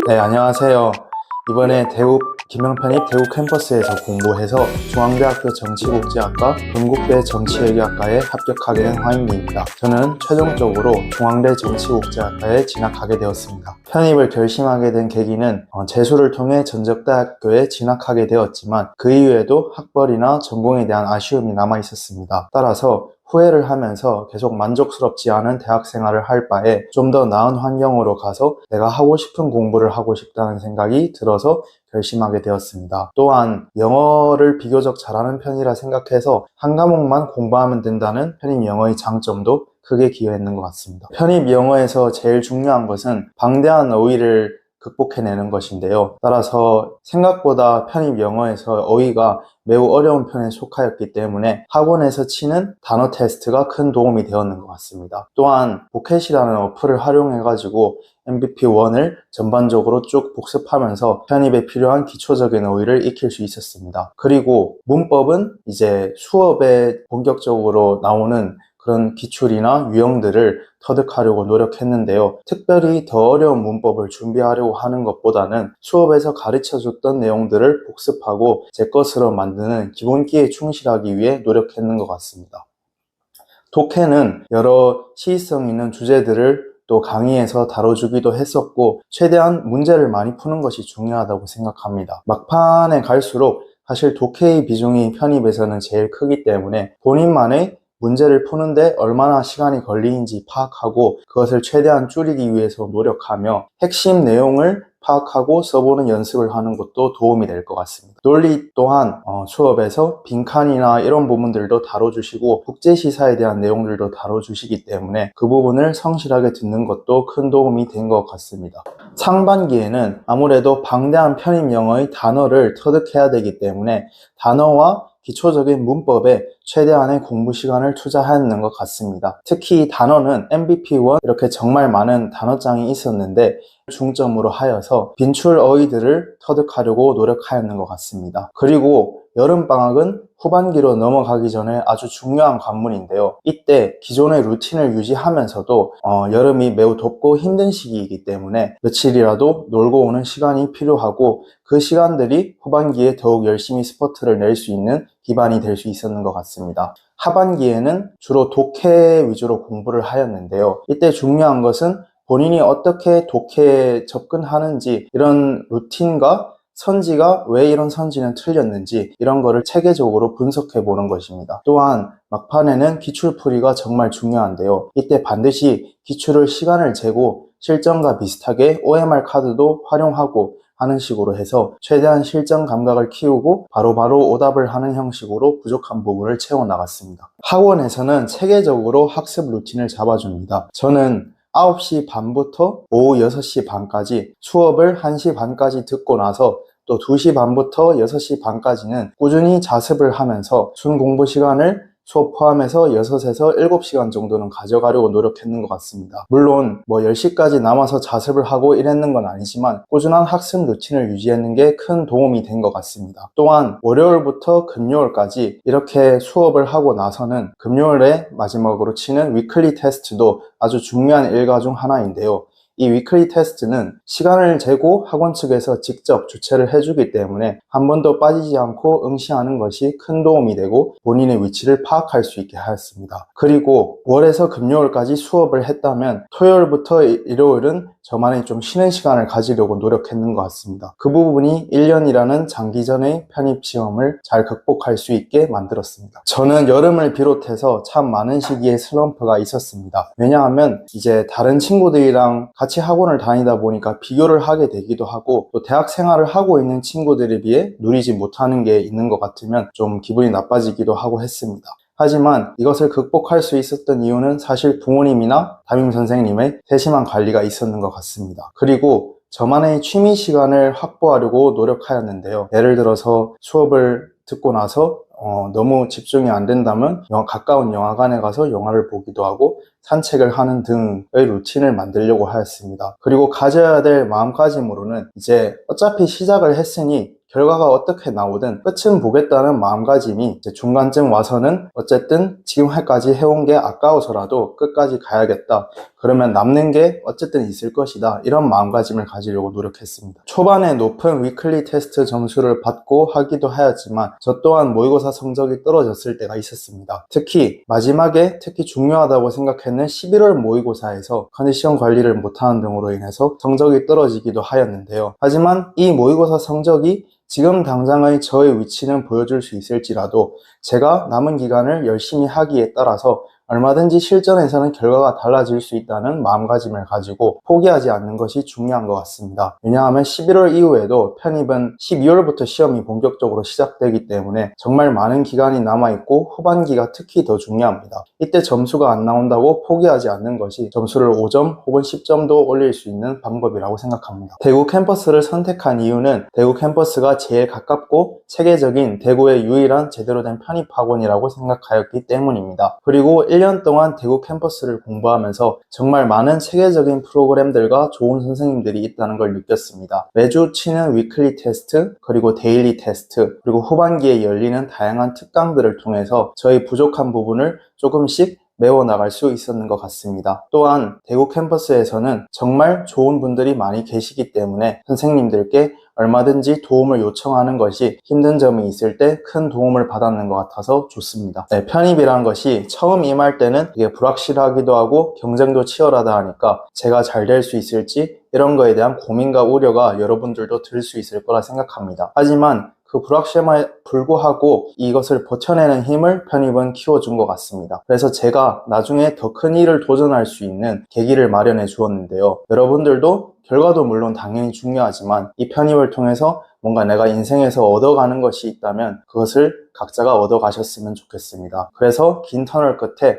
네, 안녕하세요. 이번에 김영편입 대구 캠퍼스에서 공부해서 중앙대학교 정치국제학과 건국대 정치외교학과에 합격하게 된 화인기입니다. 저는 최종적으로 중앙대 정치국제학과에 진학하게 되었습니다. 편입을 결심하게 된 계기는 재수를 통해 전적대학교에 진학하게 되었지만 그 이후에도 학벌이나 전공에 대한 아쉬움이 남아 있었습니다. 따라서 후회를 하면서 계속 만족스럽지 않은 대학 생활을 할 바에 좀 더 나은 환경으로 가서 내가 하고 싶은 공부를 하고 싶다는 생각이 들어서 결심하게 되었습니다. 또한 영어를 비교적 잘하는 편이라 생각해서 한 과목만 공부하면 된다는 편입 영어의 장점도 크게 기여했는 것 같습니다. 편입 영어에서 제일 중요한 것은 방대한 어휘를 극복해내는 것인데요. 따라서 생각보다 편입 영어에서 어휘가 매우 어려운 편에 속하였기 때문에 학원에서 치는 단어 테스트가 큰 도움이 되었는 것 같습니다. 또한 보켓이라는 어플을 활용해가지고 MBP1을 전반적으로 쭉 복습하면서 편입에 필요한 기초적인 어휘를 익힐 수 있었습니다. 그리고 문법은 이제 수업에 본격적으로 나오는 그런 기출이나 유형들을 터득하려고 노력했는데요. 특별히 더 어려운 문법을 준비하려고 하는 것보다는 수업에서 가르쳐줬던 내용들을 복습하고 제 것으로 만드는 기본기에 충실하기 위해 노력했는 것 같습니다. 독해는 여러 시의성 있는 주제들을 또 강의에서 다뤄주기도 했었고 최대한 문제를 많이 푸는 것이 중요하다고 생각합니다. 막판에 갈수록 사실 독해의 비중이 편입에서는 제일 크기 때문에 본인만의 문제를 푸는데 얼마나 시간이 걸리는지 파악하고 그것을 최대한 줄이기 위해서 노력하며 핵심 내용을 파악하고 써보는 연습을 하는 것도 도움이 될 것 같습니다. 논리 또한 수업에서 빈칸이나 이런 부분들도 다뤄주시고 국제시사에 대한 내용들도 다뤄주시기 때문에 그 부분을 성실하게 듣는 것도 큰 도움이 된 것 같습니다. 상반기에는 아무래도 방대한 편입 영어의 단어를 터득해야 되기 때문에 단어와 기초적인 문법에 최대한의 공부 시간을 투자하는 것 같습니다. 특히 단어는 MBP1 이렇게 정말 많은 단어장이 있었는데 중점으로 하여서 빈출 어휘들을 터득하려고 노력하였는 것 같습니다. 그리고 여름방학은 후반기로 넘어가기 전에 아주 중요한 관문인데요. 이때 기존의 루틴을 유지하면서도 여름이 매우 덥고 힘든 시기이기 때문에 며칠이라도 놀고 오는 시간이 필요하고 그 시간들이 후반기에 더욱 열심히 스포트를 낼 수 있는 기반이 될 수 있었는 것 같습니다. 하반기에는 주로 독해 위주로 공부를 하였는데요. 이때 중요한 것은 본인이 어떻게 독해에 접근하는지 이런 루틴과 선지가 왜 이런 선지는 틀렸는지 이런 거를 체계적으로 분석해 보는 것입니다. 또한 막판에는 기출풀이가 정말 중요한데요. 이때 반드시 기출을 시간을 재고 실전과 비슷하게 OMR 카드도 활용하고 하는 식으로 해서 최대한 실전 감각을 키우고 바로바로 오답을 하는 형식으로 부족한 부분을 채워나갔습니다. 학원에서는 체계적으로 학습 루틴을 잡아줍니다. 저는 9시 반부터 오후 6시 반까지 수업을 1시 반까지 듣고 나서 또 2시 반부터 6시 반까지는 꾸준히 자습을 하면서 순 공부 시간을 수업 포함해서 6에서 7시간 정도는 가져가려고 노력했는 것 같습니다. 물론 10시까지 남아서 자습을 하고 이랬는 건 아니지만 꾸준한 학습 루틴을 유지하는 게 큰 도움이 된 것 같습니다. 또한 월요일부터 금요일까지 이렇게 수업을 하고 나서는 금요일에 마지막으로 치는 위클리 테스트도 아주 중요한 일과 중 하나인데요. 이 위클리 테스트는 시간을 재고 학원 측에서 직접 주최를 해주기 때문에 한 번도 빠지지 않고 응시하는 것이 큰 도움이 되고 본인의 위치를 파악할 수 있게 하였습니다. 그리고 월에서 금요일까지 수업을 했다면 토요일부터 일요일은 저만의 좀 쉬는 시간을 가지려고 노력했는 것 같습니다. 그 부분이 1년이라는 장기전의 편입시험을 잘 극복할 수 있게 만들었습니다. 저는 여름을 비롯해서 참 많은 시기에 슬럼프가 있었습니다. 왜냐하면 이제 다른 친구들이랑 같이 학원을 다니다 보니까 비교를 하게 되기도 하고 또 대학 생활을 하고 있는 친구들에 비해 누리지 못하는 게 있는 것 같으면 좀 기분이 나빠지기도 하고 했습니다. 하지만 이것을 극복할 수 있었던 이유는 사실 부모님이나 담임 선생님의 세심한 관리가 있었는 것 같습니다. 그리고 저만의 취미 시간을 확보하려고 노력하였는데요. 예를 들어서 수업을 듣고 나서 너무 집중이 안 된다면 가까운 영화관에 가서 영화를 보기도 하고 산책을 하는 등의 루틴을 만들려고 하였습니다. 그리고 가져야 될 마음가짐으로는 이제 어차피 시작을 했으니 결과가 어떻게 나오든 끝은 보겠다는 마음가짐이 이제 중간쯤 와서는 어쨌든 지금까지 해온 게 아까워서라도 끝까지 가야겠다. 그러면 남는 게 어쨌든 있을 것이다. 이런 마음가짐을 가지려고 노력했습니다. 초반에 높은 위클리 테스트 점수를 받고 하기도 하였지만 저 또한 모의고사 성적이 떨어졌을 때가 있었습니다. 특히 마지막에 특히 중요하다고 생각했는 11월 모의고사에서 컨디션 관리를 못하는 등으로 인해서 성적이 떨어지기도 하였는데요. 하지만 이 모의고사 성적이 지금 당장의 저의 위치는 보여줄 수 있을지라도 제가 남은 기간을 열심히 하기에 따라서 얼마든지 실전에서는 결과가 달라질 수 있다는 마음가짐을 가지고 포기하지 않는 것이 중요한 것 같습니다. 왜냐하면 11월 이후에도 편입은 12월부터 시험이 본격적으로 시작되기 때문에 정말 많은 기간이 남아있고 후반기가 특히 더 중요합니다. 이때 점수가 안 나온다고 포기하지 않는 것이 점수를 5점 혹은 10점도 올릴 수 있는 방법이라고 생각합니다. 대구 캠퍼스를 선택한 이유는 대구 캠퍼스가 제일 가깝고 체계적인 대구의 유일한 제대로 된 편입학원이라고 생각하였기 때문입니다. 그리고 1년 동안 대구 캠퍼스를 공부하면서 정말 많은 체계적인 프로그램들과 좋은 선생님들이 있다는 걸 느꼈습니다. 매주 치는 위클리 테스트, 그리고 데일리 테스트, 그리고 후반기에 열리는 다양한 특강들을 통해서 저희 부족한 부분을 조금씩 메워나갈 수 있었는 것 같습니다. 또한 대구 캠퍼스에서는 정말 좋은 분들이 많이 계시기 때문에 선생님들께 얼마든지 도움을 요청하는 것이 힘든 점이 있을 때 큰 도움을 받았는 것 같아서 좋습니다. 편입이란 것이 처음 임할 때는 되게 불확실하기도 하고 경쟁도 치열하다 하니까 제가 잘 될 수 있을지 이런 거에 대한 고민과 우려가 여러분들도 들 수 있을 거라 생각합니다. 하지만 그 불확실함에 불구하고 이것을 버텨내는 힘을 편입은 키워준 것 같습니다. 그래서 제가 나중에 더 큰 일을 도전할 수 있는 계기를 마련해 주었는데요. 여러분들도 결과도 물론 당연히 중요하지만 이 편입을 통해서 뭔가 내가 인생에서 얻어가는 것이 있다면 그것을 각자가 얻어가셨으면 좋겠습니다. 그래서 긴 터널 끝에